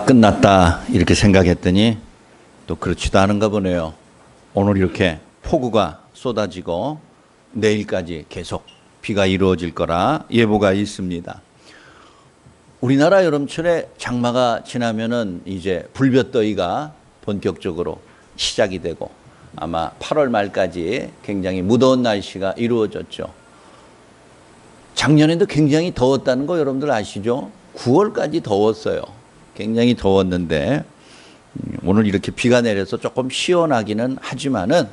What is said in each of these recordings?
끝났다 이렇게 생각했더니 또 그렇지도 않은가 보네요. 오늘 이렇게 폭우가 쏟아지고 내일까지 계속 비가 이루어질 거라 예보가 있습니다. 우리나라 여름철에 장마가 지나면은 이제 불볕더위가 본격적으로 시작이 되고 아마 8월 말까지 굉장히 무더운 날씨가 이루어졌죠. 작년에도 굉장히 더웠다는 거 여러분들 아시죠? 9월까지 더웠어요. 굉장히 더웠는데 오늘 이렇게 비가 내려서 조금 시원하기는 하지만은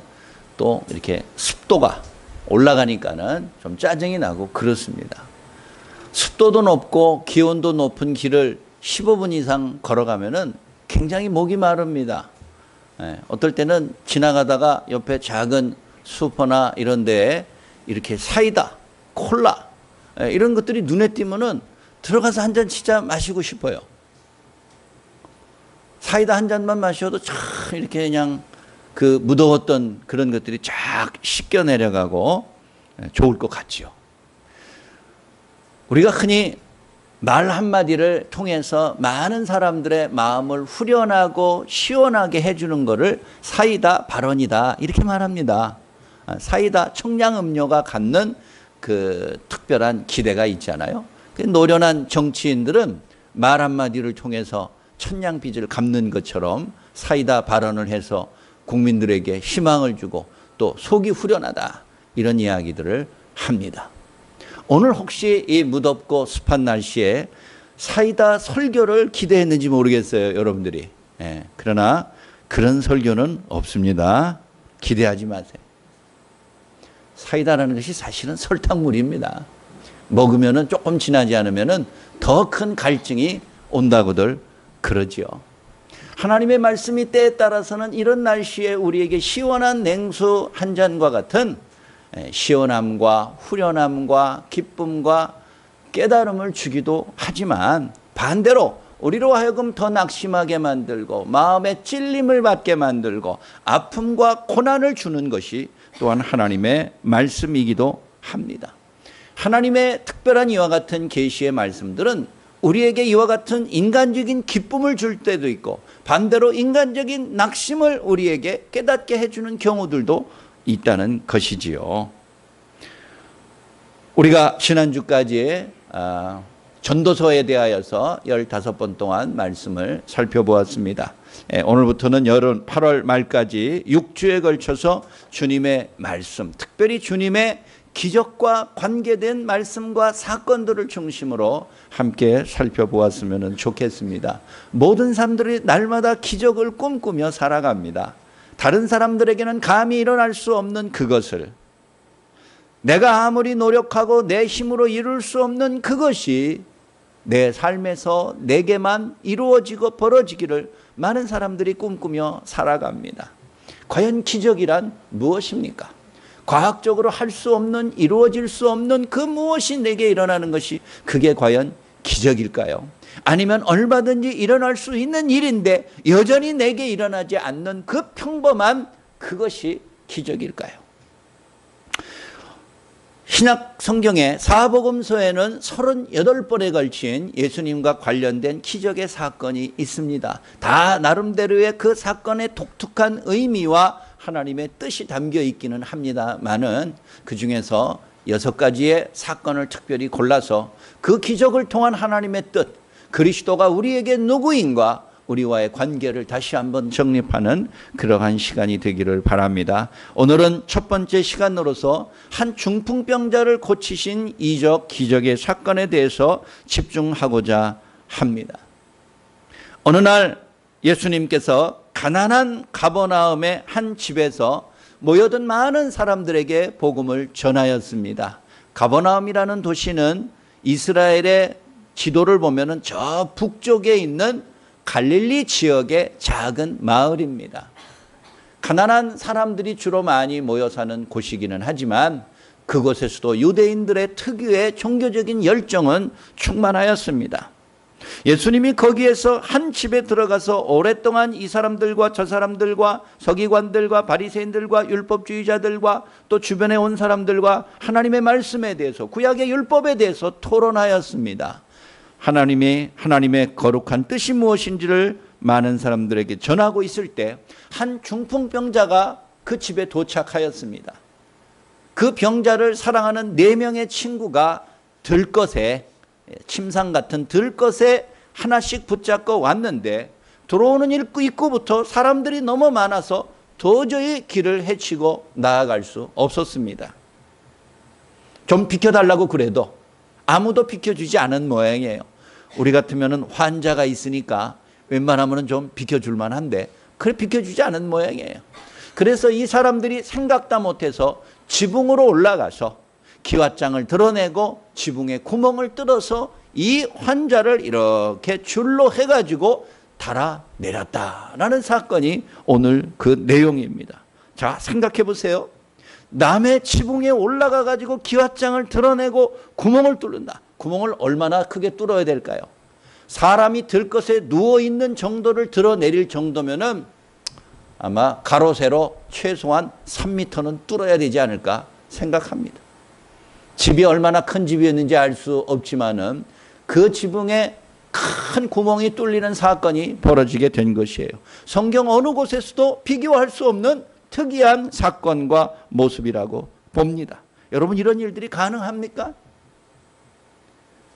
또 이렇게 습도가 올라가니까는 좀 짜증이 나고 그렇습니다. 습도도 높고 기온도 높은 길을 15분 이상 걸어가면은 굉장히 목이 마릅니다. 어떨 때는 지나가다가 옆에 작은 슈퍼나 이런 데에 이렇게 사이다, 콜라 이런 것들이 눈에 띄면은 들어가서 한 잔 진짜 마시고 싶어요. 사이다 한 잔만 마셔도 참 이렇게 그냥 그 무더웠던 그런 것들이 쫙 씻겨 내려가고 좋을 것 같지요. 우리가 흔히 말 한마디를 통해서 많은 사람들의 마음을 후련하고 시원하게 해주는 것을 사이다 발언이다 이렇게 말합니다. 사이다 청량음료가 갖는 그 특별한 기대가 있잖아요. 노련한 정치인들은 말 한마디를 통해서 천냥빚을 갚는 것처럼 사이다 발언을 해서 국민들에게 희망을 주고 또 속이 후련하다 이런 이야기들을 합니다. 오늘 혹시 이 무덥고 습한 날씨에 사이다 설교를 기대했는지 모르겠어요, 여러분들이. 그러나 그런 설교는 없습니다. 기대하지 마세요. 사이다라는 것이 사실은 설탕물입니다. 먹으면은 조금 지나지 않으면은 더 큰 갈증이 온다고들 그러지요. 하나님의 말씀이 때에 따라서는 이런 날씨에 우리에게 시원한 냉수 한 잔과 같은 시원함과 후련함과 기쁨과 깨달음을 주기도 하지만 반대로 우리로 하여금 더 낙심하게 만들고 마음에 찔림을 받게 만들고 아픔과 고난을 주는 것이 또한 하나님의 말씀이기도 합니다. 하나님의 특별한 이와 같은 계시의 말씀들은 우리에게 이와 같은 인간적인 기쁨을 줄 때도 있고 반대로 인간적인 낙심을 우리에게 깨닫게 해주는 경우들도 있다는 것이지요. 우리가 지난주까지 전도서에 대하여서 15번 동안 말씀을 살펴보았습니다. 오늘부터는 8월 말까지 6주에 걸쳐서 주님의 말씀, 특별히 주님의 기적과 관계된 말씀과 사건들을 중심으로 함께 살펴보았으면 좋겠습니다. 모든 사람들이 날마다 기적을 꿈꾸며 살아갑니다. 다른 사람들에게는 감히 일어날 수 없는 그것을 내가 아무리 노력하고 내 힘으로 이룰 수 없는 그것이 내 삶에서 내게만 이루어지고 벌어지기를 많은 사람들이 꿈꾸며 살아갑니다. 과연 기적이란 무엇입니까? 과학적으로 할 수 없는 이루어질 수 없는 그 무엇이 내게 일어나는 것이 그게 과연 기적일까요? 아니면 얼마든지 일어날 수 있는 일인데 여전히 내게 일어나지 않는 그 평범한 그것이 기적일까요? 신약 성경의 사복음서에는 38번에 걸친 예수님과 관련된 기적의 사건이 있습니다. 다 나름대로의 그 사건의 독특한 의미와 하나님의 뜻이 담겨 있기는 합니다만은 그 중에서 6가지의 사건을 특별히 골라서 그 기적을 통한 하나님의 뜻, 그리스도가 우리에게 누구인가 우리와의 관계를 다시 한번 정립하는 그러한 시간이 되기를 바랍니다. 오늘은 첫 번째 시간으로서 한 중풍병자를 고치신 이적 기적의 사건에 대해서 집중하고자 합니다. 어느 날 예수님께서 가난한 가버나움의 한 집에서 모여든 많은 사람들에게 복음을 전하였습니다. 가버나움이라는 도시는 이스라엘의 지도를 보면은 저 북쪽에 있는 갈릴리 지역의 작은 마을입니다. 가난한 사람들이 주로 많이 모여 사는 곳이기는 하지만 그곳에서도 유대인들의 특유의 종교적인 열정은 충만하였습니다. 예수님이 거기에서 한 집에 들어가서 오랫동안 이 사람들과 저 사람들과 서기관들과 바리새인들과 율법주의자들과 또 주변에 온 사람들과 하나님의 말씀에 대해서 구약의 율법에 대해서 토론하였습니다. 하나님의 거룩한 뜻이 무엇인지를 많은 사람들에게 전하고 있을 때 한 중풍병자가 그 집에 도착하였습니다. 그 병자를 사랑하는 4명의 친구가 들것에, 침상 같은 들것에 하나씩 붙잡고 왔는데 들어오는 입구부터 사람들이 너무 많아서 도저히 길을 헤치고 나아갈 수 없었습니다. 좀 비켜달라고 그래도 아무도 비켜주지 않은 모양이에요. 우리 같으면 환자가 있으니까 웬만하면 좀 비켜줄 만한데 그래 비켜주지 않은 모양이에요. 그래서 이 사람들이 생각다 못해서 지붕으로 올라가서 기왓장을 드러내고 지붕에 구멍을 뚫어서 이 환자를 이렇게 줄로 해가지고 달아내렸다라는 사건이 오늘 그 내용입니다. 자, 생각해 보세요. 남의 지붕에 올라가 가지고 기왓장을 드러내고 구멍을 뚫는다. 구멍을 얼마나 크게 뚫어야 될까요? 사람이 들것에 누워있는 정도를 드러내릴 정도면은 아마 가로 세로 최소한 3m는 뚫어야 되지 않을까 생각합니다. 집이 얼마나 큰 집이었는지 알 수 없지만은 그 지붕에 큰 구멍이 뚫리는 사건이 벌어지게 된 것이에요. 성경 어느 곳에서도 비교할 수 없는 특이한 사건과 모습이라고 봅니다. 여러분, 이런 일들이 가능합니까?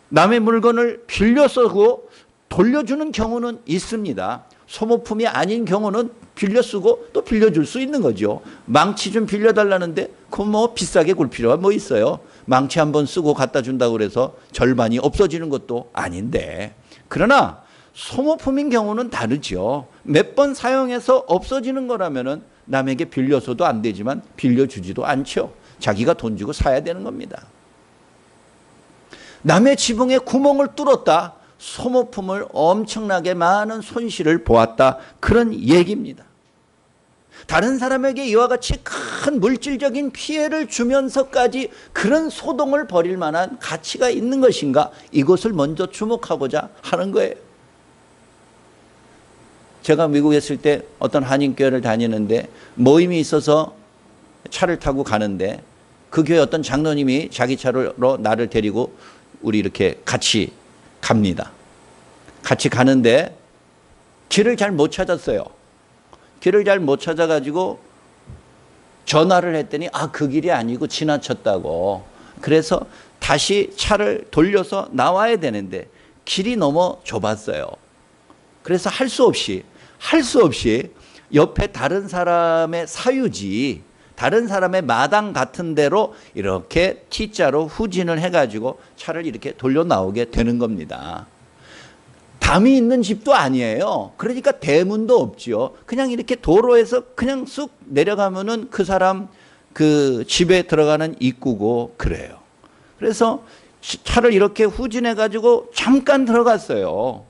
남의 물건을 빌려 쓰고 돌려주는 경우는 있습니다. 소모품이 아닌 경우는 빌려 쓰고 또 빌려줄 수 있는 거죠. 망치 좀 빌려달라는데 그건 뭐 비싸게 굴 필요가 뭐 있어요. 망치 한번 쓰고 갖다 준다고 그래서 절반이 없어지는 것도 아닌데. 그러나 소모품인 경우는 다르죠. 몇 번 사용해서 없어지는 거라면은 남에게 빌려서도 안 되지만 빌려주지도 않죠. 자기가 돈 주고 사야 되는 겁니다. 남의 지붕에 구멍을 뚫었다. 소모품을 엄청나게 많은 손실을 보았다. 그런 얘기입니다. 다른 사람에게 이와 같이 큰 물질적인 피해를 주면서까지 그런 소동을 벌일 만한 가치가 있는 것인가? 이것을 먼저 주목하고자 하는 거예요. 제가 미국에 있을 때 어떤 한인교회를 다니는데 모임이 있어서 차를 타고 가는데 그 교회 어떤 장로님이 자기 차로 나를 데리고 우리 이렇게 같이 갑니다. 같이 가는데 길을 잘 못 찾았어요. 길을 잘 못 찾아가지고 전화를 했더니 그 길이 아니고 지나쳤다고. 그래서 다시 차를 돌려서 나와야 되는데 길이 너무 좁았어요. 그래서 할 수 없이 옆에 다른 사람의 사유지, 다른 사람의 마당 같은 데로 이렇게 T자로 후진을 해가지고 차를 이렇게 돌려 나오게 되는 겁니다. 담이 있는 집도 아니에요. 그러니까 대문도 없죠. 그냥 이렇게 도로에서 그냥 쑥 내려가면은 그 사람 그 집에 들어가는 입구고 그래요. 그래서 차를 이렇게 후진해가지고 잠깐 들어갔어요.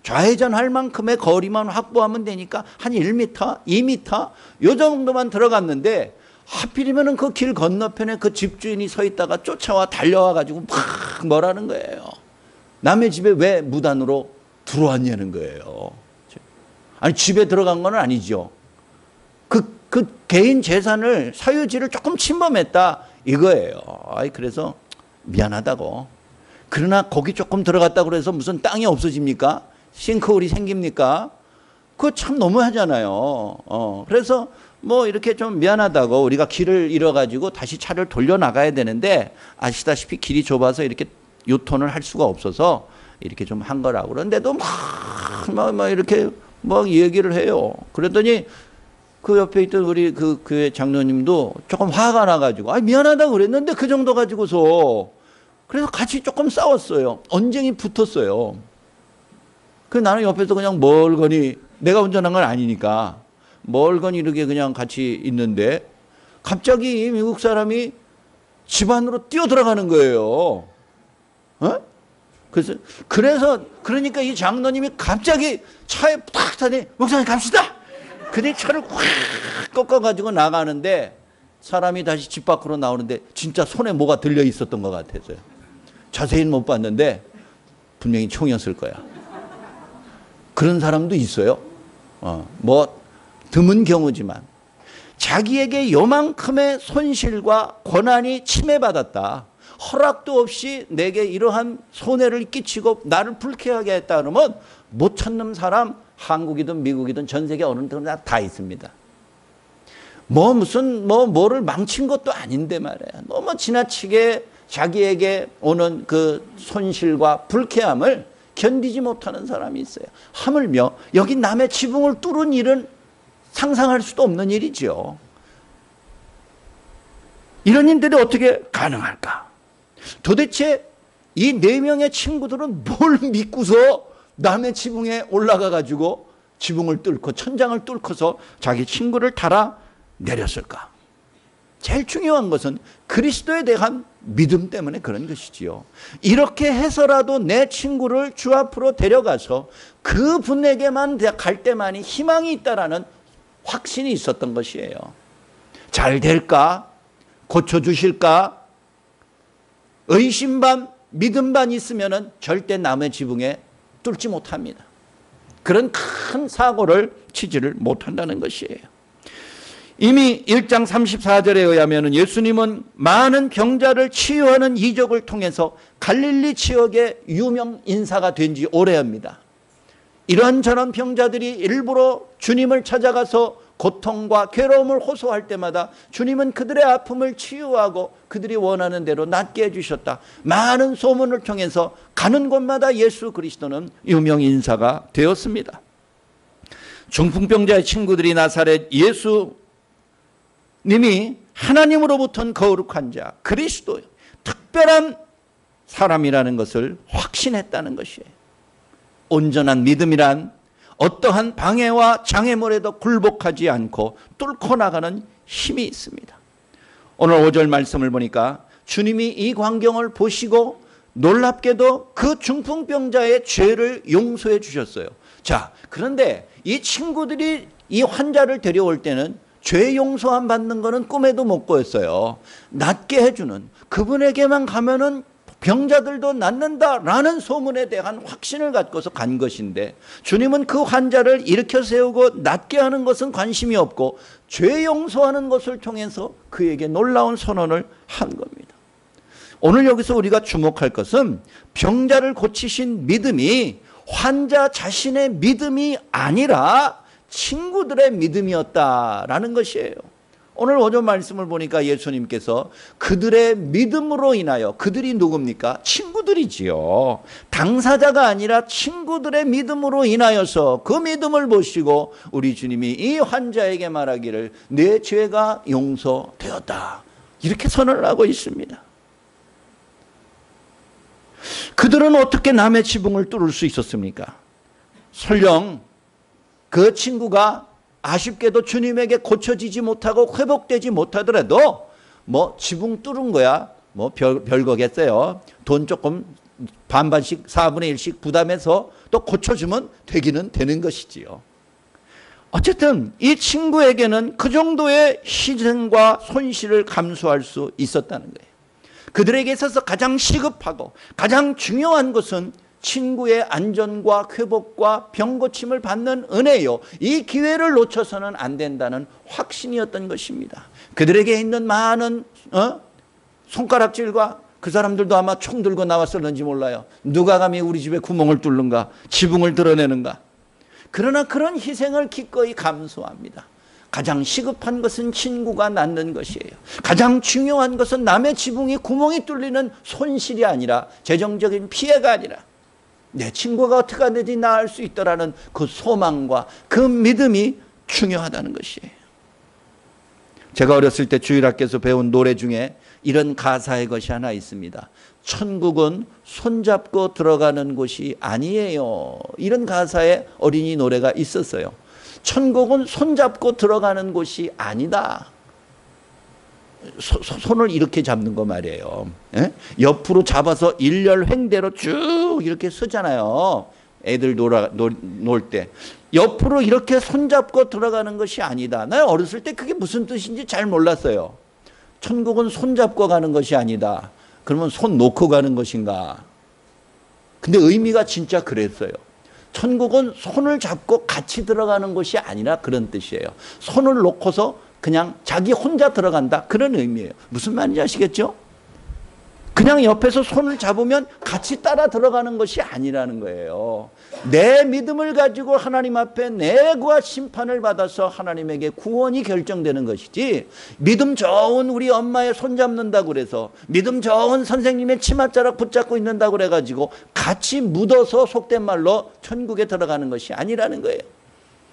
좌회전할 만큼의 거리만 확보하면 되니까 한 1m, 2m 요 정도만 들어갔는데 하필이면 그 길 건너편에 그 집주인이 서 있다가 쫓아와 달려와가지고 막 뭐라는 거예요. 남의 집에 왜 무단으로 들어왔냐는 거예요. 아니 집에 들어간 건 아니죠. 그 개인 재산을 사유지를 조금 침범했다 이거예요. 그래서 미안하다고. 그러나 거기 조금 들어갔다고 해서 무슨 땅이 없어집니까? 싱크홀이 생깁니까? 그거 참 너무하잖아요. 그래서 뭐 이렇게 좀 미안하다고 우리가 길을 잃어가지고 다시 차를 돌려나가야 되는데 아시다시피 길이 좁아서 이렇게 유턴을 할 수가 없어서 이렇게 좀 한 거라고. 그런데도 막 이렇게 막 얘기를 해요. 그랬더니 그 옆에 있던 우리 그 교회 장로님도 조금 화가 나가지고 미안하다고 그랬는데 그 정도 가지고서 그래서 같이 조금 싸웠어요. 언쟁이 붙었어요. 그래서 나는 옆에서 그냥 멀거니 내가 운전한 건 아니니까 멀거니 이렇게 그냥 같이 있는데 갑자기 미국 사람이 집 안으로 뛰어 들어가는 거예요. 그러니까 이 장로님이 갑자기 차에 탁 타더니 목사님 갑시다. 그때 차를 확 꺾어가지고 나가는데 사람이 다시 집 밖으로 나오는데 진짜 손에 뭐가 들려 있었던 것 같았어요. 자세히는 못 봤는데 분명히 총이었을 거야. 그런 사람도 있어요. 뭐 드문 경우지만 자기에게 요만큼의 손실과 권한이 침해받았다. 허락도 없이 내게 이러한 손해를 끼치고 나를 불쾌하게 했다 그러면 못 찾는 사람 한국이든 미국이든 전 세계 어느 데나 다 있습니다. 뭐를 망친 것도 아닌데 말이야. 너무 지나치게 자기에게 오는 그 손실과 불쾌함을 견디지 못하는 사람이 있어요. 하물며 여기 남의 지붕을 뚫은 일은 상상할 수도 없는 일이죠. 이런 일들이 어떻게 가능할까? 도대체 이 4명의 친구들은 뭘 믿고서 남의 지붕에 올라가 가지고 지붕을 뚫고 천장을 뚫고서 자기 친구를 달아 내렸을까? 제일 중요한 것은 그리스도에 대한 믿음 때문에 그런 것이지요. 이렇게 해서라도 내 친구를 주 앞으로 데려가서 그분에게만 갈 때만이 희망이 있다라는 확신이 있었던 것이에요. 잘 될까? 고쳐주실까? 의심 반 믿음 반 있으면 절대 남의 지붕에 뚫지 못합니다. 그런 큰 사고를 치지를 못한다는 것이에요. 이미 1장 34절에 의하면 예수님은 많은 병자를 치유하는 이적을 통해서 갈릴리 지역의 유명 인사가 된 지 오래입니다. 이런저런 병자들이 일부러 주님을 찾아가서 고통과 괴로움을 호소할 때마다 주님은 그들의 아픔을 치유하고 그들이 원하는 대로 낫게 해주셨다. 많은 소문을 통해서 가는 곳마다 예수 그리스도는 유명 인사가 되었습니다. 중풍병자의 친구들이 나사렛 예수 님이 하나님으로부터는 거룩한 자, 그리스도, 특별한 사람이라는 것을 확신했다는 것이에요. 온전한 믿음이란 어떠한 방해와 장애물에도 굴복하지 않고 뚫고 나가는 힘이 있습니다. 오늘 5절 말씀을 보니까 주님이 이 광경을 보시고 놀랍게도 그 중풍병자의 죄를 용서해 주셨어요. 자, 그런데 이 친구들이 이 환자를 데려올 때는 죄 용서함 받는 거는 꿈에도 못 꾸었어요. 낫게 해주는 그분에게만 가면은 병자들도 낫는다라는 소문에 대한 확신을 갖고서 간 것인데 주님은 그 환자를 일으켜 세우고 낫게 하는 것은 관심이 없고 죄 용서하는 것을 통해서 그에게 놀라운 선언을 한 겁니다. 오늘 여기서 우리가 주목할 것은 병자를 고치신 믿음이 환자 자신의 믿음이 아니라 친구들의 믿음이었다라는 것이에요. 오늘 5절 말씀을 보니까 예수님께서 그들의 믿음으로 인하여, 그들이 누굽니까? 친구들이지요. 당사자가 아니라 친구들의 믿음으로 인하여서 그 믿음을 보시고 우리 주님이 이 환자에게 말하기를 내 죄가 용서되었다. 이렇게 선언을 하고 있습니다. 그들은 어떻게 남의 지붕을 뚫을 수 있었습니까? 설령 그 친구가 아쉽게도 주님에게 고쳐지지 못하고 회복되지 못하더라도 뭐 지붕 뚫은 거야 뭐 별거겠어요. 돈 조금 반반씩 4분의 1씩 부담해서 또 고쳐주면 되기는 되는 것이지요. 어쨌든 이 친구에게는 그 정도의 희생과 손실을 감수할 수 있었다는 거예요. 그들에게 있어서 가장 시급하고 가장 중요한 것은 친구의 안전과 회복과 병고침을 받는 은혜요. 이 기회를 놓쳐서는 안 된다는 확신이었던 것입니다. 그들에게 있는 많은 손가락질과 그 사람들도 아마 총 들고 나왔었는지 몰라요. 누가 감히 우리 집에 구멍을 뚫는가, 지붕을 드러내는가. 그러나 그런 희생을 기꺼이 감수합니다. 가장 시급한 것은 친구가 낫는 것이에요. 가장 중요한 것은 남의 지붕이 구멍이 뚫리는 손실이 아니라 재정적인 피해가 아니라 내 친구가 어떻게 하든지 나을 수 있다라는 그 소망과 그 믿음이 중요하다는 것이에요. 제가 어렸을 때 주일학교에서 배운 노래 중에 이런 가사의 것이 하나 있습니다. 천국은 손잡고 들어가는 곳이 아니에요. 이런 가사의 어린이 노래가 있었어요. 천국은 손잡고 들어가는 곳이 아니다. 손을 이렇게 잡는 거 말이에요. 예? 옆으로 잡아서 일렬횡대로 쭉 이렇게 서잖아요. 애들 놀 때. 옆으로 이렇게 손잡고 들어가는 것이 아니다. 나 어렸을 때 그게 무슨 뜻인지 잘 몰랐어요. 천국은 손잡고 가는 것이 아니다. 그러면 손 놓고 가는 것인가? 근데 의미가 진짜 그랬어요. 천국은 손을 잡고 같이 들어가는 것이 아니라 그런 뜻이에요. 손을 놓고서 그냥 자기 혼자 들어간다. 그런 의미예요. 무슨 말인지 아시겠죠? 그냥 옆에서 손을 잡으면 같이 따라 들어가는 것이 아니라는 거예요. 내 믿음을 가지고 하나님 앞에 내과 심판을 받아서 하나님에게 구원이 결정되는 것이지, 믿음 좋은 우리 엄마의 손 잡는다고 그래서, 믿음 좋은 선생님의 치맛자락 붙잡고 있는다고 그래가지고 같이 묻어서 속된 말로 천국에 들어가는 것이 아니라는 거예요.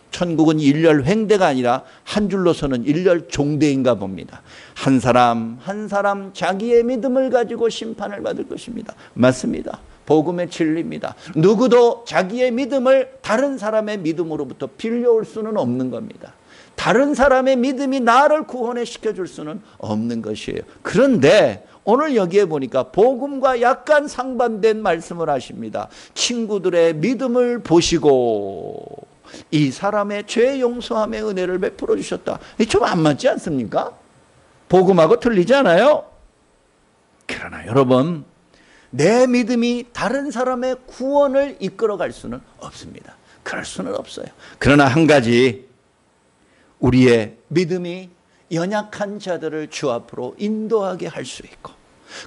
천국은 일렬 횡대가 아니라 한 줄로 서는 일렬 종대인가 봅니다. 한 사람 한 사람 자기의 믿음을 가지고 심판을 받을 것입니다. 맞습니다. 복음의 진리입니다. 누구도 자기의 믿음을 다른 사람의 믿음으로부터 빌려올 수는 없는 겁니다. 다른 사람의 믿음이 나를 구원해 시켜줄 수는 없는 것이에요. 그런데 오늘 여기에 보니까 복음과 약간 상반된 말씀을 하십니다. 친구들의 믿음을 보시고 이 사람의 죄 용서함의 은혜를 베풀어 주셨다. 좀 안 맞지 않습니까? 복음하고 틀리지 않아요? 그러나 여러분, 내 믿음이 다른 사람의 구원을 이끌어갈 수는 없습니다. 그럴 수는 없어요. 그러나 한 가지, 우리의 믿음이 연약한 자들을 주 앞으로 인도하게 할 수 있고,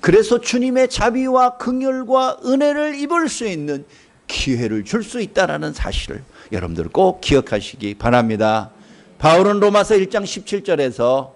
그래서 주님의 자비와 긍휼과 은혜를 입을 수 있는 기회를 줄 수 있다는 사실을 여러분들 꼭 기억하시기 바랍니다. 바울은 로마서 1장 17절에서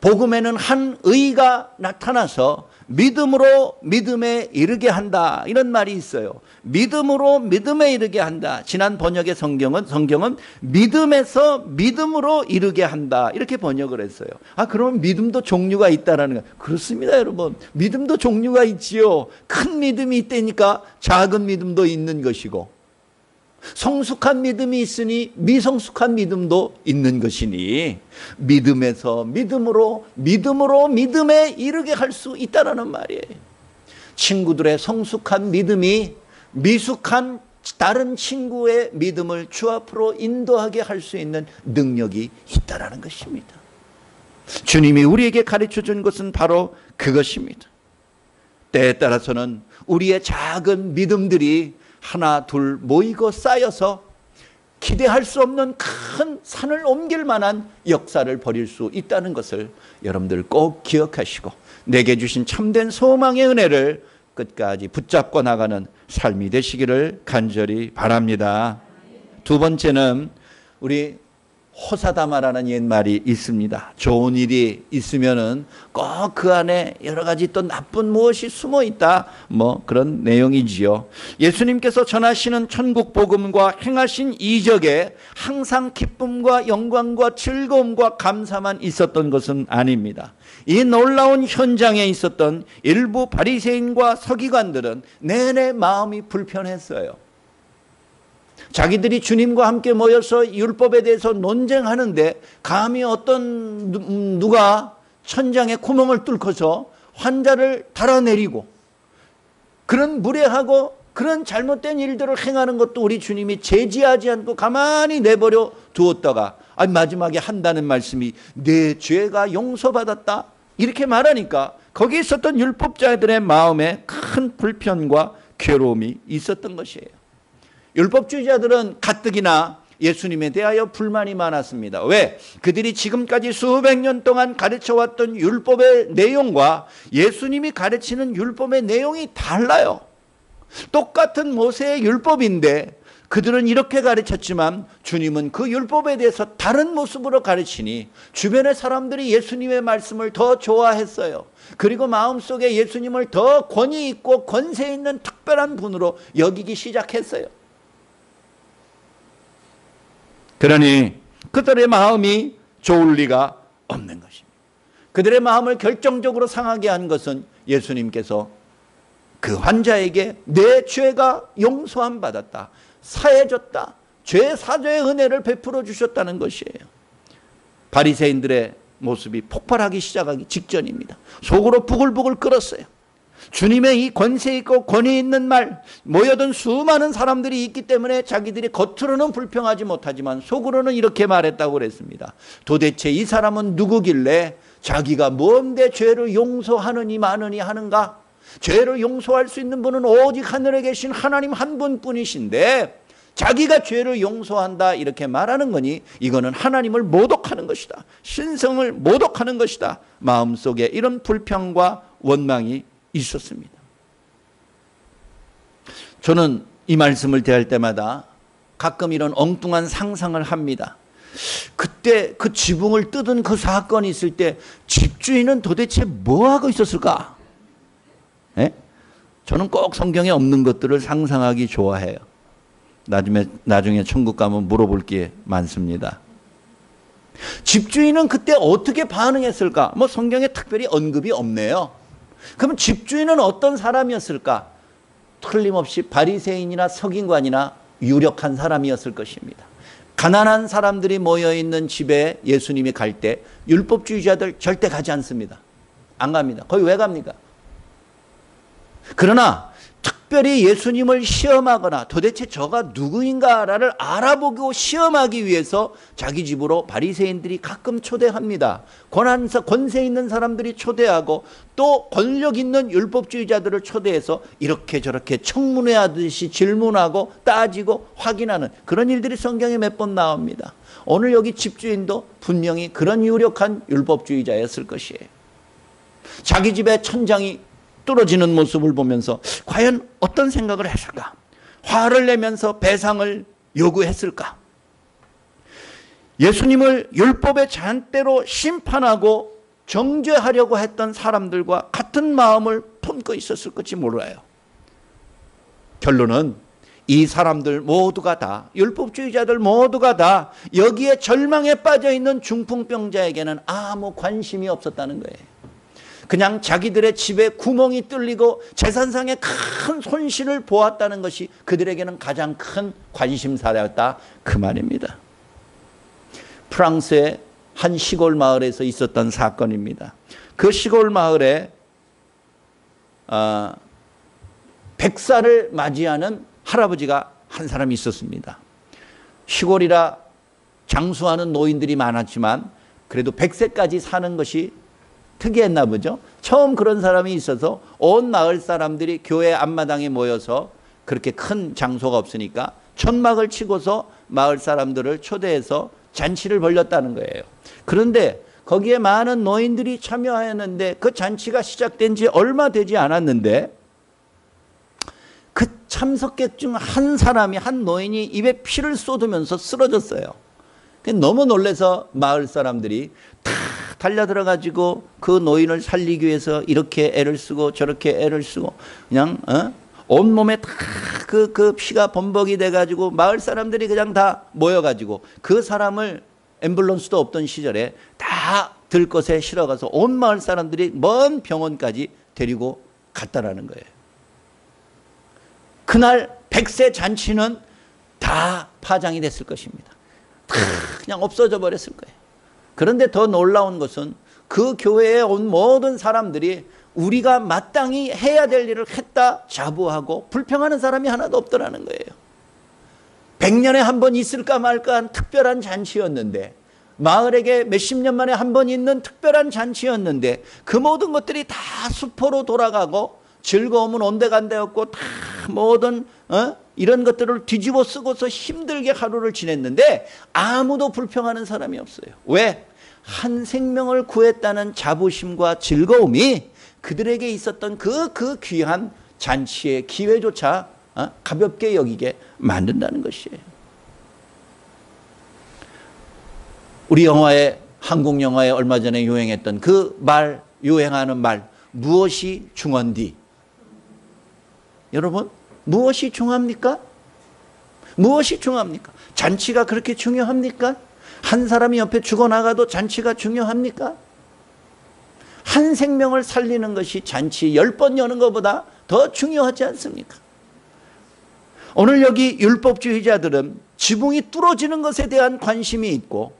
복음에는 한 의가 나타나서 믿음으로 믿음에 이르게 한다, 이런 말이 있어요. 믿음으로 믿음에 이르게 한다. 지난 번역의 성경은 믿음에서 믿음으로 이르게 한다, 이렇게 번역을 했어요. 그러면 믿음도 종류가 있다라는 거예요. 그렇습니다, 여러분. 믿음도 종류가 있지요. 큰 믿음이 있다니까 작은 믿음도 있는 것이고, 성숙한 믿음이 있으니 미성숙한 믿음도 있는 것이니, 믿음에서 믿음으로 믿음에 이르게 할 수 있다라는 말이에요. 친구들의 성숙한 믿음이 미숙한 다른 친구의 믿음을 주 앞으로 인도하게 할 수 있는 능력이 있다라는 것입니다. 주님이 우리에게 가르쳐 준 것은 바로 그것입니다. 때에 따라서는 우리의 작은 믿음들이 하나 둘 모이고 쌓여서 기대할 수 없는 큰 산을 옮길 만한 역사를 벌일 수 있다는 것을 여러분들 꼭 기억하시고, 내게 주신 참된 소망의 은혜를 끝까지 붙잡고 나가는 삶이 되시기를 간절히 바랍니다. 두 번째는 우리 호사다마라는 옛말이 있습니다. 좋은 일이 있으면은 꼭 그 안에 여러 가지 또 나쁜 무엇이 숨어 있다, 그런 내용이지요. 예수님께서 전하시는 천국 복음과 행하신 이적에 항상 기쁨과 영광과 즐거움과 감사만 있었던 것은 아닙니다. 이 놀라운 현장에 있었던 일부 바리새인과 서기관들은 내내 마음이 불편했어요. 자기들이 주님과 함께 모여서 율법에 대해서 논쟁하는데 감히 어떤 누가 천장에 구멍을 뚫고서 환자를 달아내리고, 그런 무례하고 그런 잘못된 일들을 행하는 것도 우리 주님이 제지하지 않고 가만히 내버려 두었다가 마지막에 한다는 말씀이 내 죄가 용서받았다, 이렇게 말하니까 거기에 있었던 율법자들의 마음에 큰 불편과 괴로움이 있었던 것이에요. 율법주의자들은 가뜩이나 예수님에 대하여 불만이 많았습니다. 왜? 그들이 지금까지 수백 년 동안 가르쳐왔던 율법의 내용과 예수님이 가르치는 율법의 내용이 달라요. 똑같은 모세의 율법인데 그들은 이렇게 가르쳤지만 주님은 그 율법에 대해서 다른 모습으로 가르치니 주변의 사람들이 예수님의 말씀을 더 좋아했어요. 그리고 마음속에 예수님을 더 권위 있고 권세 있는 특별한 분으로 여기기 시작했어요. 그러니 그들의 마음이 좋을 리가 없는 것입니다. 그들의 마음을 결정적으로 상하게 한 것은 예수님께서 그 환자에게 내 죄가 용서함 받았다, 사해졌다, 죄 사죄의 은혜를 베풀어 주셨다는 것이에요. 바리새인들의 모습이 폭발하기 시작하기 직전입니다. 속으로 부글부글 끓었어요. 주님의 이 권세 있고 권위 있는 말, 모여든 수많은 사람들이 있기 때문에 자기들이 겉으로는 불평하지 못하지만 속으로는 이렇게 말했다고 그랬습니다. 도대체 이 사람은 누구길래 자기가 뭔데 죄를 용서하느니 마느니 하는가? 죄를 용서할 수 있는 분은 오직 하늘에 계신 하나님 한 분뿐이신데 자기가 죄를 용서한다 이렇게 말하는 거니 이거는 하나님을 모독하는 것이다, 신성을 모독하는 것이다. 마음속에 이런 불평과 원망이 있었습니다. 저는 이 말씀을 대할 때마다 가끔 이런 엉뚱한 상상을 합니다. 그때 그 지붕을 뜯은 그 사건이 있을 때 집주인은 도대체 뭐 하고 있었을까? 예? 저는 꼭 성경에 없는 것들을 상상하기 좋아해요. 나중에 천국 가면 물어볼 게 많습니다. 집주인은 그때 어떻게 반응했을까? 뭐 성경에 특별히 언급이 없네요. 그럼 집주인은 어떤 사람이었을까? 틀림없이 바리새인이나 서기관이나 유력한 사람이었을 것입니다. 가난한 사람들이 모여있는 집에 예수님이 갈 때 율법주의자들 절대 가지 않습니다. 안 갑니다. 거기 왜 갑니까? 그러나 특별히 예수님을 시험하거나 도대체 저가 누구인가를 알아보고 시험하기 위해서 자기 집으로 바리새인들이 가끔 초대합니다. 권세 있는 사람들이 초대하고 또 권력 있는 율법주의자들을 초대해서 이렇게 저렇게 청문회 하듯이 질문하고 따지고 확인하는 그런 일들이 성경에 몇 번 나옵니다. 오늘 여기 집주인도 분명히 그런 유력한 율법주의자였을 것이에요. 자기 집에 천장이 뚫어지는 모습을 보면서 과연 어떤 생각을 했을까? 화를 내면서 배상을 요구했을까? 예수님을 율법의 잣대로 심판하고 정죄하려고 했던 사람들과 같은 마음을 품고 있었을지 몰라요. 결론은 이 사람들 모두가 다, 율법주의자들 모두가 다 여기에 절망에 빠져 있는 중풍병자에게는 아무 관심이 없었다는 거예요. 그냥 자기들의 집에 구멍이 뚫리고 재산상의 큰 손실을 보았다는 것이 그들에게는 가장 큰 관심사였다, 그 말입니다. 프랑스의 한 시골 마을에서 있었던 사건입니다. 그 시골 마을에 100살을 맞이하는 할아버지가 한 사람이 있었습니다. 시골이라 장수하는 노인들이 많았지만 그래도 100세까지 사는 것이 특이했나 보죠. 처음 그런 사람이 있어서 온 마을 사람들이 교회 앞마당에 모여서 그렇게 큰 장소가 없으니까 천막을 치고서 마을 사람들을 초대해서 잔치를 벌였다는 거예요. 그런데 거기에 많은 노인들이 참여하였는데 그 잔치가 시작된 지 얼마 되지 않았는데 그 참석객 중 한 사람이, 한 노인이 입에 피를 쏟으면서 쓰러졌어요. 너무 놀라서 마을 사람들이 다 달려들어가지고 그 노인을 살리기 위해서 이렇게 애를 쓰고 저렇게 애를 쓰고 그냥 온몸에 다 그 피가 범벅이 돼가지고 마을 사람들이 그냥 다 모여가지고 그 사람을 앰뷸런스도 없던 시절에 다 들것에 실어가서 온 마을 사람들이 먼 병원까지 데리고 갔다라는 거예요. 그날 100세 잔치는 다 파장이 됐을 것입니다. 다 그냥 없어져 버렸을 거예요. 그런데 더 놀라운 것은 그 교회에 온 모든 사람들이 우리가 마땅히 해야 될 일을 했다 자부하고 불평하는 사람이 하나도 없더라는 거예요. 100년에 한 번 있을까 말까 한 특별한 잔치였는데, 마을에게 몇십 년 만에 한 번 있는 특별한 잔치였는데 그 모든 것들이 다 수포로 돌아가고 즐거움은 온데간데였고 다 모든 이런 것들을 뒤집어 쓰고서 힘들게 하루를 지냈는데 아무도 불평하는 사람이 없어요. 왜? 한 생명을 구했다는 자부심과 즐거움이 그들에게 있었던 그 귀한 잔치의 기회조차 가볍게 여기게 만든다는 것이에요. 우리 한국 영화에 얼마 전에 유행했던 그 말, 유행하는 말, 무엇이 중헌디? 여러분, 무엇이 중요합니까? 무엇이 중요합니까? 잔치가 그렇게 중요합니까? 한 사람이 옆에 죽어나가도 잔치가 중요합니까? 한 생명을 살리는 것이 잔치 10번 여는 것보다 더 중요하지 않습니까? 오늘 여기 율법주의자들은 지붕이 뚫어지는 것에 대한 관심이 있고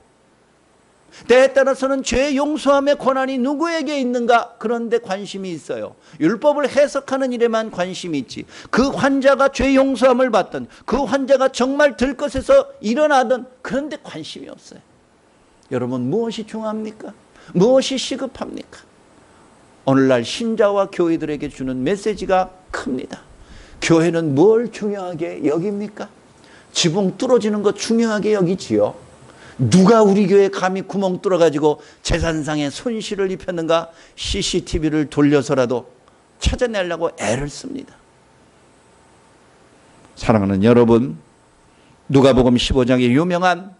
때에 따라서는 죄 용서함의 권한이 누구에게 있는가, 그런데 관심이 있어요. 율법을 해석하는 일에만 관심이 있지, 그 환자가 죄 용서함을 받든 그 환자가 정말 들것에서 일어나든 그런데 관심이 없어요. 여러분, 무엇이 중요합니까? 무엇이 시급합니까? 오늘날 신자와 교회들에게 주는 메시지가 큽니다. 교회는 뭘 중요하게 여깁니까? 지붕 뚫어지는 것 중요하게 여기지요. 누가 우리 교회에 감히 구멍 뚫어가지고 재산상의 손실을 입혔는가 CCTV를 돌려서라도 찾아내려고 애를 씁니다. 사랑하는 여러분, 누가복음 15장에 유명한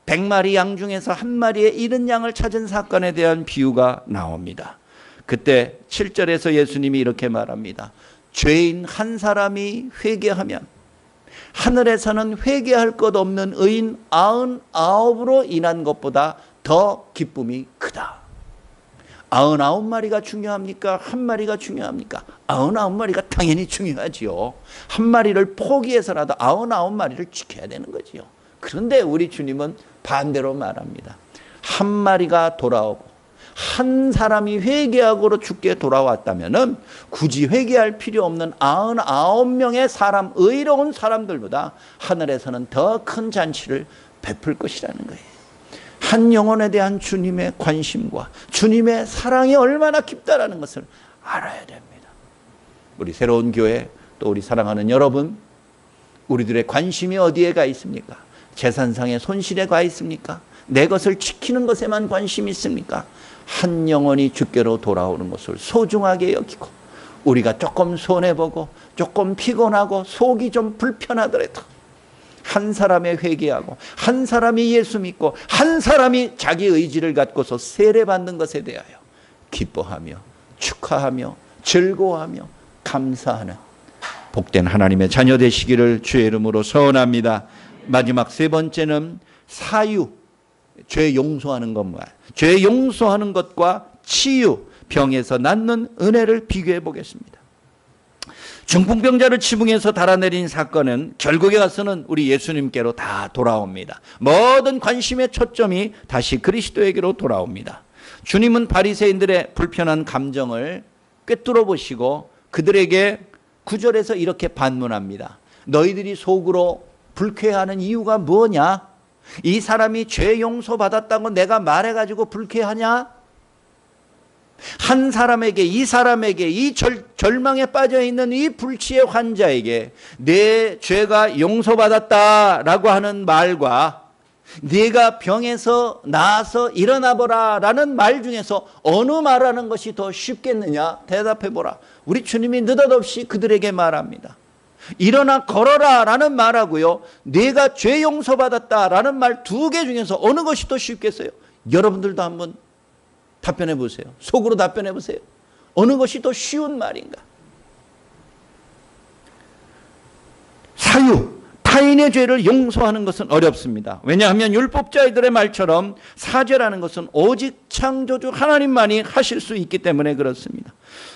100마리 양 중에서 한 마리의 잃은 양을 찾은 사건에 대한 비유가 나옵니다. 그때 7절에서 예수님이 이렇게 말합니다. 죄인 한 사람이 회개하면 하늘에서는 회개할 것 없는 의인 99으로 인한 것보다 더 기쁨이 크다. 99마리가 중요합니까? 한 마리가 중요합니까? 99마리가 당연히 중요하지요. 한 마리를 포기해서라도 99마리를 지켜야 되는 거지요. 그런데 우리 주님은 반대로 말합니다. 한 마리가 돌아오고 한 사람이 회개하고로 죽게 돌아왔다면 굳이 회개할 필요 없는 99명의 사람, 의로운 사람들보다 하늘에서는 더 큰 잔치를 베풀 것이라는 거예요. 한 영혼에 대한 주님의 관심과 주님의 사랑이 얼마나 깊다라는 것을 알아야 됩니다. 우리 새로운 교회, 또 우리 사랑하는 여러분, 우리들의 관심이 어디에 가 있습니까? 재산상의 손실에 가 있습니까? 내 것을 지키는 것에만 관심이 있습니까? 한 영혼이 주께로 돌아오는 것을 소중하게 여기고, 우리가 조금 손해보고 조금 피곤하고 속이 좀 불편하더라도 한 사람의 회개하고 한 사람이 예수 믿고 한 사람이 자기 의지를 갖고서 세례받는 것에 대하여 기뻐하며 축하하며 즐거워하며 감사하는 복된 하나님의 자녀 되시기를 주의 이름으로 소원합니다. 마지막 세 번째는 사유, 죄 용서하는 것과 죄 용서하는 것과 치유, 병에서 낫는 은혜를 비교해 보겠습니다. 중풍병자를 지붕에서 달아내린 사건은 결국에 가서는 우리 예수님께로 다 돌아옵니다. 모든 관심의 초점이 다시 그리스도에게로 돌아옵니다. 주님은 바리새인들의 불편한 감정을 꿰뚫어 보시고 그들에게 9절에서 이렇게 반문합니다. 너희들이 속으로 불쾌해하는 이유가 뭐냐? 이 사람이 죄 용서받았다고 내가 말해가지고 불쾌하냐? 한 사람에게, 이 사람에게, 이 절망에 빠져있는 이 불치의 환자에게 내 죄가 용서받았다라고 하는 말과 네가 병에서 나아서 일어나보라 라는 말 중에서 어느 말하는 것이 더 쉽겠느냐? 대답해보라. 우리 주님이 느닷없이 그들에게 말합니다. 일어나 걸어라 라는 말하고요, 네가 죄 용서받았다 라는 말 두 개 중에서 어느 것이 더 쉽겠어요? 여러분들도 한번 답변해 보세요. 속으로 답변해 보세요. 어느 것이 더 쉬운 말인가? 사유, 타인의 죄를 용서하는 것은 어렵습니다. 왜냐하면 율법자들의 말처럼 사죄라는 것은 오직 창조주 하나님만이 하실 수 있기 때문에 그렇습니다.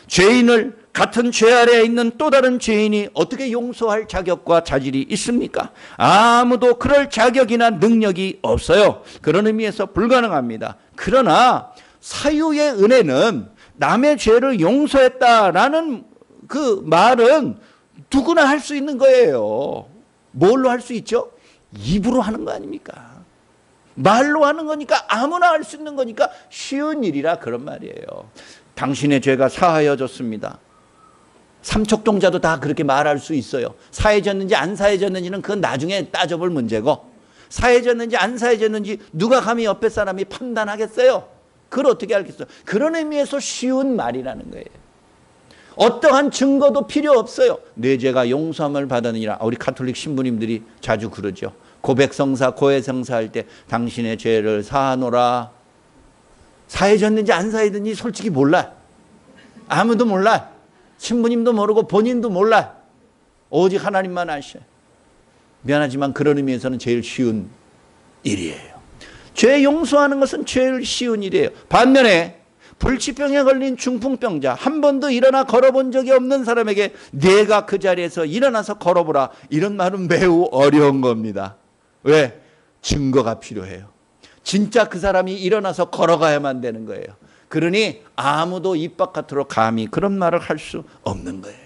죄인을 같은 죄 아래에 있는 또 다른 죄인이 어떻게 용서할 자격과 자질이 있습니까? 아무도 그럴 자격이나 능력이 없어요. 그런 의미에서 불가능합니다. 그러나 사유의 은혜는 남의 죄를 용서했다라는 그 말은 누구나 할 수 있는 거예요. 뭘로 할 수 있죠? 입으로 하는 거 아닙니까? 말로 하는 거니까, 아무나 할 수 있는 거니까 쉬운 일이라 그런 말이에요. 당신의 죄가 사하여졌습니다. 삼척동자도 다 그렇게 말할 수 있어요. 사해졌는지 안 사해졌는지는 그건 나중에 따져볼 문제고, 사해졌는지 안 사해졌는지 누가 감히 옆에 사람이 판단하겠어요? 그걸 어떻게 알겠어요? 그런 의미에서 쉬운 말이라는 거예요. 어떠한 증거도 필요 없어요. 내 죄가 용서함을 받았느니라. 우리 가톨릭 신부님들이 자주 그러죠. 고백성사, 고해성사 할 때 당신의 죄를 사하노라. 사해졌는지 안 사해졌는지 솔직히 몰라. 아무도 몰라. 신부님도 모르고 본인도 몰라. 오직 하나님만 아셔요. 미안하지만 그런 의미에서는 제일 쉬운 일이에요. 죄 용서하는 것은 제일 쉬운 일이에요. 반면에 불치병에 걸린 중풍병자, 한 번도 일어나 걸어본 적이 없는 사람에게 내가 그 자리에서 일어나서 걸어보라, 이런 말은 매우 어려운 겁니다. 왜? 증거가 필요해요. 진짜 그 사람이 일어나서 걸어가야만 되는 거예요. 그러니 아무도 입 바깥으로 감히 그런 말을 할 수 없는 거예요.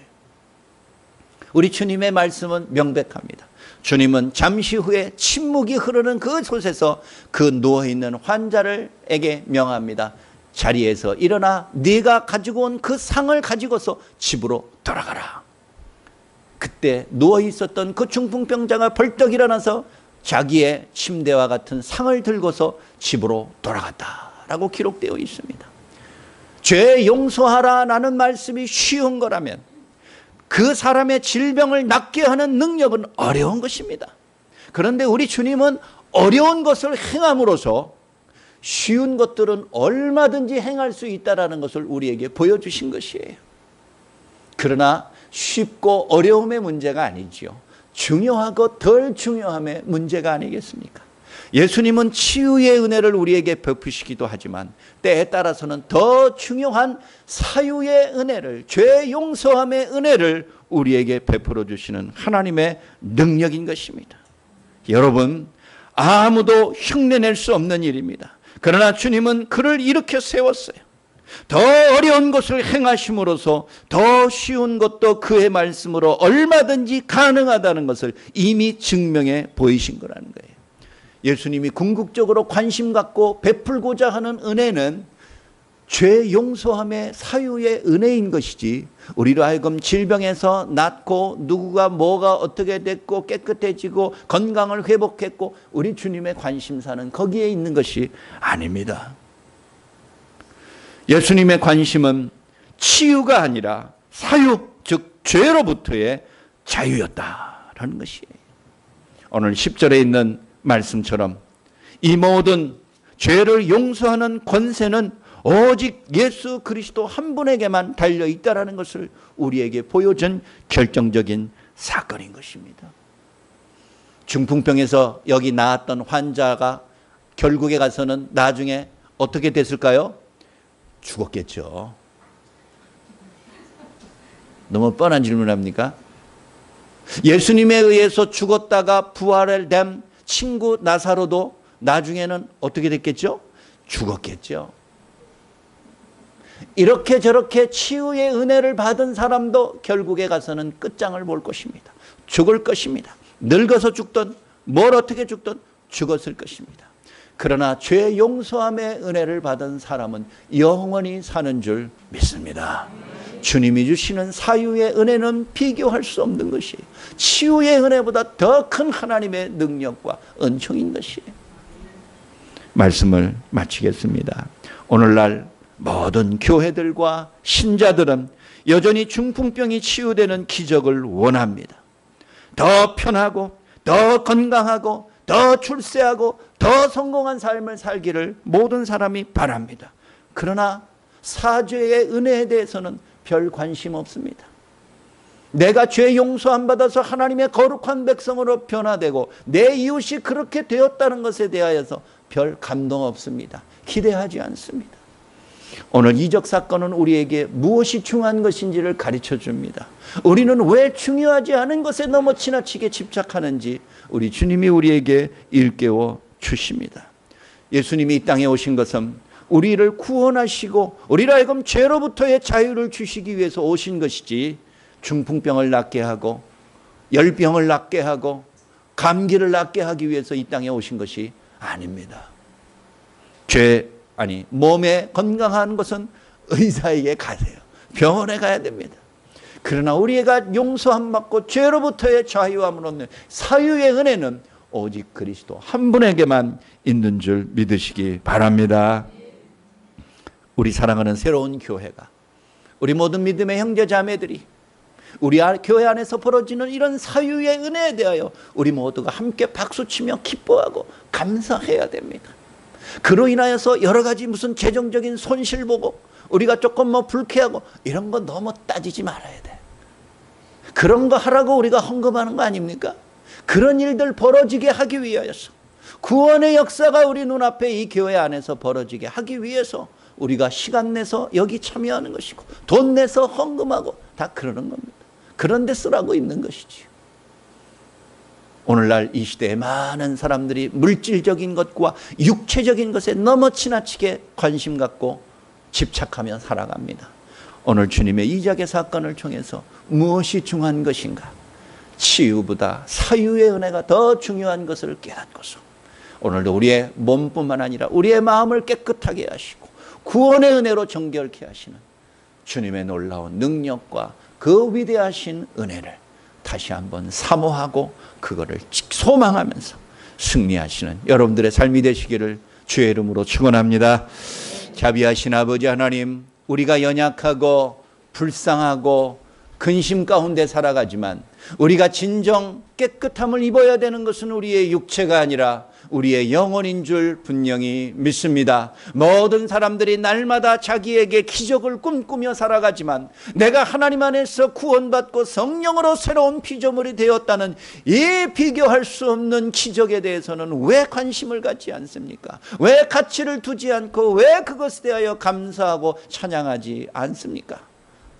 우리 주님의 말씀은 명백합니다. 주님은 잠시 후에 침묵이 흐르는 그 곳에서 그 누워있는 환자에게 명합니다. 자리에서 일어나 네가 가지고 온 그 상을 가지고서 집으로 돌아가라. 그때 누워있었던 그 중풍병자가 벌떡 일어나서 자기의 침대와 같은 상을 들고서 집으로 돌아갔다라고 기록되어 있습니다. 죄 용서하라라는 말씀이 쉬운 거라면 그 사람의 질병을 낫게 하는 능력은 어려운 것입니다. 그런데 우리 주님은 어려운 것을 행함으로써 쉬운 것들은 얼마든지 행할 수 있다는 것을 우리에게 보여주신 것이에요. 그러나 쉽고 어려움의 문제가 아니지요. 중요하고 덜 중요함의 문제가 아니겠습니까? 예수님은 치유의 은혜를 우리에게 베푸시기도 하지만 때에 따라서는 더 중요한 사유의 은혜를, 죄 용서함의 은혜를 우리에게 베풀어 주시는 하나님의 능력인 것입니다. 여러분, 아무도 흉내낼 수 없는 일입니다. 그러나 주님은 그를 일으켜 세웠어요. 더 어려운 것을 행하심으로써 더 쉬운 것도 그의 말씀으로 얼마든지 가능하다는 것을 이미 증명해 보이신 거라는 거예요. 예수님이 궁극적으로 관심 갖고 베풀고자 하는 은혜는 죄 용서함의 사유의 은혜인 것이지, 우리로 하여금 질병에서 낫고 누구가 뭐가 어떻게 됐고 깨끗해지고 건강을 회복했고 우리 주님의 관심사는 거기에 있는 것이 아닙니다. 예수님의 관심은 치유가 아니라 사유, 즉 죄로부터의 자유였다라는 것이에요. 오늘 10절에 있는 말씀처럼 이 모든 죄를 용서하는 권세는 오직 예수 그리스도 한 분에게만 달려있다는 것을 우리에게 보여준 결정적인 사건인 것입니다. 중풍병에서 여기 나았던 환자가 결국에 가서는 나중에 어떻게 됐을까요? 죽었겠죠. 너무 뻔한 질문합니까? 예수님에 의해서 죽었다가 부활된 친구 나사로도 나중에는 어떻게 됐겠죠? 죽었겠죠. 이렇게 저렇게 치유의 은혜를 받은 사람도 결국에 가서는 끝장을 볼 것입니다. 죽을 것입니다. 늙어서 죽든 뭘 어떻게 죽든 죽었을 것입니다. 그러나 죄 용서함의 은혜를 받은 사람은 영원히 사는 줄 믿습니다. 주님이 주시는 사유의 은혜는 비교할 수 없는 것이에요. 치유의 은혜보다 더 큰 하나님의 능력과 은총인 것이에요. 말씀을 마치겠습니다. 오늘날 모든 교회들과 신자들은 여전히 중풍병이 치유되는 기적을 원합니다. 더 편하고 더 건강하고 더 출세하고 더 성공한 삶을 살기를 모든 사람이 바랍니다. 그러나 사죄의 은혜에 대해서는 별 관심 없습니다. 내가 죄 용서함 받아서 하나님의 거룩한 백성으로 변화되고 내 이웃이 그렇게 되었다는 것에 대하여서 별 감동 없습니다. 기대하지 않습니다. 오늘 이적 사건은 우리에게 무엇이 중요한 것인지를 가르쳐 줍니다. 우리는 왜 중요하지 않은 것에 너무 지나치게 집착하는지 우리 주님이 우리에게 일깨워 주십니다. 예수님이 이 땅에 오신 것은 우리를 구원하시고 우리를 하여금 죄로부터의 자유를 주시기 위해서 오신 것이지, 중풍병을 낫게 하고 열병을 낫게 하고 감기를 낫게 하기 위해서 이 땅에 오신 것이 아닙니다. 몸에 건강한 것은 의사에게 가세요. 병원에 가야 됩니다. 그러나 우리가 용서함 받고 죄로부터의 자유함을 얻는 사유의 은혜는 오직 그리스도 한 분에게만 있는 줄 믿으시기 바랍니다. 우리 사랑하는 새로운 교회가, 우리 모든 믿음의 형제 자매들이 우리 교회 안에서 벌어지는 이런 사유의 은혜에 대하여 우리 모두가 함께 박수치며 기뻐하고 감사해야 됩니다. 그로 인하여서 여러 가지 무슨 재정적인 손실 보고 우리가 조금 불쾌하고 이런 거 너무 따지지 말아야 돼. 그런 거 하라고 우리가 헌금하는 거 아닙니까? 그런 일들 벌어지게 하기 위하여서, 구원의 역사가 우리 눈앞에 이 교회 안에서 벌어지게 하기 위해서 우리가 시간 내서 여기 참여하는 것이고 돈 내서 헌금하고 다 그러는 겁니다. 그런 데 쓰라고 있는 것이지요. 오늘날 이 시대에 많은 사람들이 물질적인 것과 육체적인 것에 너무 지나치게 관심 갖고 집착하며 살아갑니다. 오늘 주님의 이적의 사건을 통해서 무엇이 중요한 것인가? 치유보다 사유의 은혜가 더 중요한 것을 깨닫고서 오늘도 우리의 몸뿐만 아니라 우리의 마음을 깨끗하게 하시고 구원의 은혜로 정결케 하시는 주님의 놀라운 능력과 그 위대하신 은혜를 다시 한번 사모하고 그거를 소망하면서 승리하시는 여러분들의 삶이 되시기를 주의 이름으로 축원합니다. 자비하신 아버지 하나님, 우리가 연약하고 불쌍하고 근심 가운데 살아가지만 우리가 진정 깨끗함을 입어야 되는 것은 우리의 육체가 아니라 우리의 영혼인 줄 분명히 믿습니다. 모든 사람들이 날마다 자기에게 기적을 꿈꾸며 살아가지만 내가 하나님 안에서 구원받고 성령으로 새로운 피조물이 되었다는 이 비교할 수 없는 기적에 대해서는 왜 관심을 갖지 않습니까? 왜 가치를 두지 않고 왜 그것에 대하여 감사하고 찬양하지 않습니까?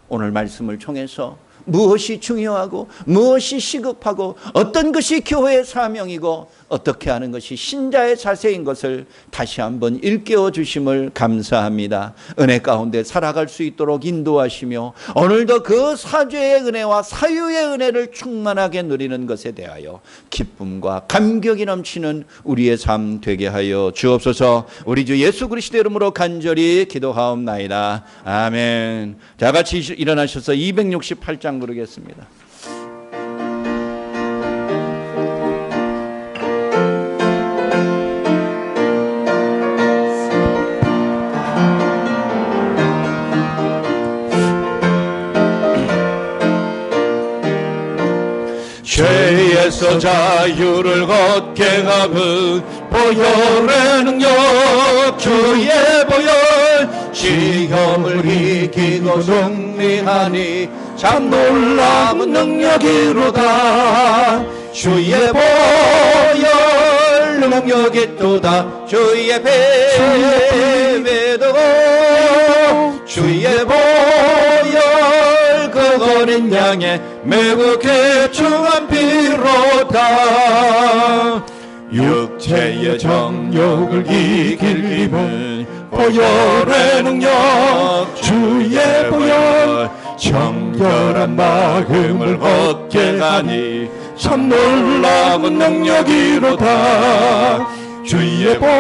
오늘 말씀을 통해서 무엇이 중요하고 무엇이 시급하고 어떤 것이 교회의 사명이고 어떻게 하는 것이 신자의 자세인 것을 다시 한번 일깨워 주심을 감사합니다. 은혜 가운데 살아갈 수 있도록 인도하시며 오늘도 그 사죄의 은혜와 사유의 은혜를 충만하게 누리는 것에 대하여 기쁨과 감격이 넘치는 우리의 삶 되게 하여 주옵소서. 우리 주 예수 그리스도 이름으로 간절히 기도하옵나이다. 아멘. 자, 같이 일어나셔서 268장 부르겠습니다. 죄에서 자유를 얻게 하는 보혈의 능력, 주의 보혈, 시험을 이기고 승리하니 참 놀라운 능력이로다. 주의 보혈 능력이 또다. 주의 배배도 주의 보혈 그 어린 양의 매우 귀중한 피로다. 육체의 정욕을 이길 힘은 보혈의 능력, 주의 보혈, 정결한 마음을 얻게 하니 참 놀라운 능력이로다. 주의 보혈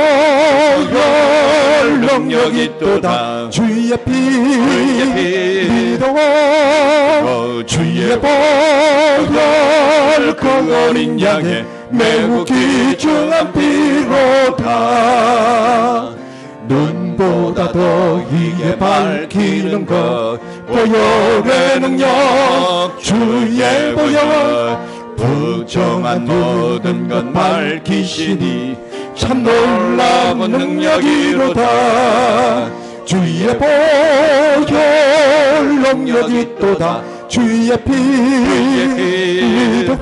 능력이 또다. 주의 피 믿어 주의 보혈 그 어린 양의 매우 귀중한 피로다. 눈보다 더 이게 밝히는 것 보혈의 능력, 주의 보혈, 부정한 모든 것 밝히시니 참 놀라운 능력이로다. 주의 보혈 능력이 또다. 주의 피도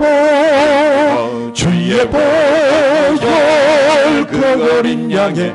주의 보혈 그 어린 양의